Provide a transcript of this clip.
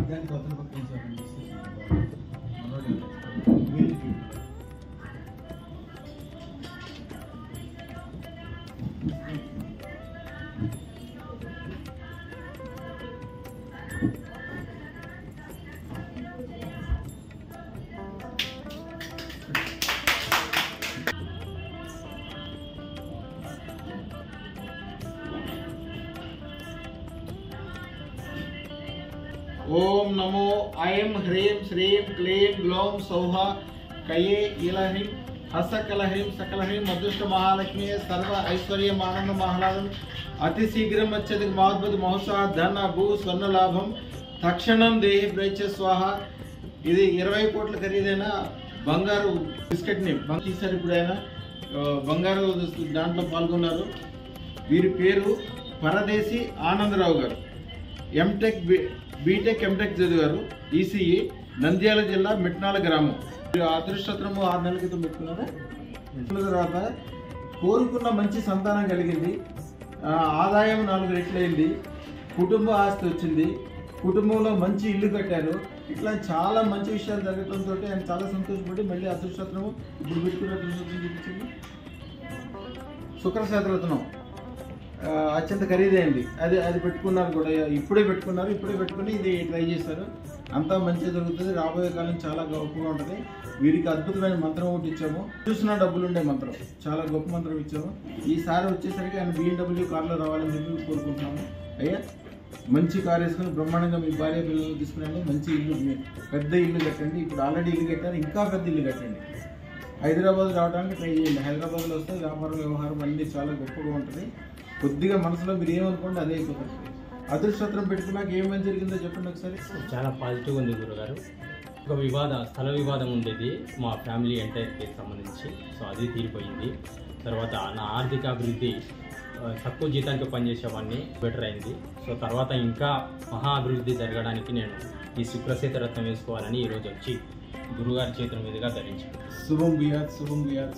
దానికి కొత్త పక్కన ओम नमो ऐं ह्रीं श्रीं क्लीं ग्लौं सौः कये इलह्रीं हसकलह्रीं सकलह्रीं अदृष्ट महालक्ष्मी सर्व ऐश्वर्य आनंद महालादं अति शीघ्रं अच्छति महोद्भुत महोत्सव धन भू स्वर्ण लाभं तक्षणं देहि प्रेच स्वाहा ఇది 20 కోట్ల ఖరీదైన బంగారు బిస్కెట్ ని తీశారు. ఇప్పుడు ఆయన బంగారు దాంట్లో పాల్గొన్నారు. వీరి పేరు పరదేశి ఆనందరావు గారు. ఎంటెక్ బీటెక్ ఎంటెక్ చదివారు. ఈసీఈ నంద్యాల జిల్లా మిట్నాల గ్రామం. అదృష్టత్రము 6 నెలల క్రితం పెట్టుకున్నారు. తర్వాత కోరుకున్న మంచి సంతానం కలిగింది. ఆదాయం 4 రెట్లయింది. కుటుంబ ఆస్తి వచ్చింది. కుటుంబంలో మంచి ఇల్లు కట్టారు. ఇట్లా చాలా మంచి విషయాలు జరగడంతో ఆయన చాలా సంతోషపడి మళ్ళీ అదృష్టత్రము ఇప్పుడు పెట్టుకున్న అదృష్టత్రం చూపించింది. శుక్రశాతరత్నం అత్యంత ఖరీదైంది. అది పెట్టుకున్నారు కూడా. ఇప్పుడే పెట్టుకుని ఇది ట్రై చేశారు. అంతా మంచిగా జరుగుతుంది. రాబోయే కాలం చాలా గొప్పగా ఉంటుంది. వీరికి అద్భుతమైన మంత్రం ఒకటి ఇచ్చాము. చూసినా డబ్బులు ఉండే మంత్రం, చాలా గొప్ప మంత్రం ఇచ్చాము. ఈసారి వచ్చేసరికి ఆయన BMW కార్లో రావాలని చెప్పి కోరుకుంటున్నాము. అయ్యా మంచి కార్ వేసుకుని బ్రహ్మాండంగా మీ భార్య పిల్లలు తీసుకురండి. మంచి ఇల్లు, పెద్ద ఇల్లు కట్టండి. ఇప్పుడు ఆల్రెడీ ఇల్లు కట్టారు, ఇంకా పెద్ద ఇల్లు కట్టండి. హైదరాబాద్ రావడానికి ట్రై చేయండి. హైదరాబాద్లో వస్తే వ్యాపారం వ్యవహారం అన్నీ చాలా గొప్పగా ఉంటుంది. కొద్దిగా మనసులో మీరు ఏమనుకోండి అదే అయిపోతుంది. అదృష్టత్రం పెట్టుకున్నాక ఏమేమి జరిగిందో చెప్పండి ఒకసారి. చాలా పాజిటివ్గా ఉంది గురుగారు. ఒక స్థల వివాదం ఉండేది మా ఫ్యామిలీ ఎంటైర్కి సంబంధించి. సో అది తీరిపోయింది. తర్వాత నా ఆర్థిక అభివృద్ధి, తక్కువ జీతానికి పనిచేసేవాడిని బెటర్ అయింది. సో తర్వాత ఇంకా మహా అభివృద్ధి జరగడానికి నేను ఈ శుక్రశేతరత్నం వేసుకోవాలని ఈరోజు వచ్చి గురుగారి చేతుల మీదుగా ధరించాను. శుభం బియాత్.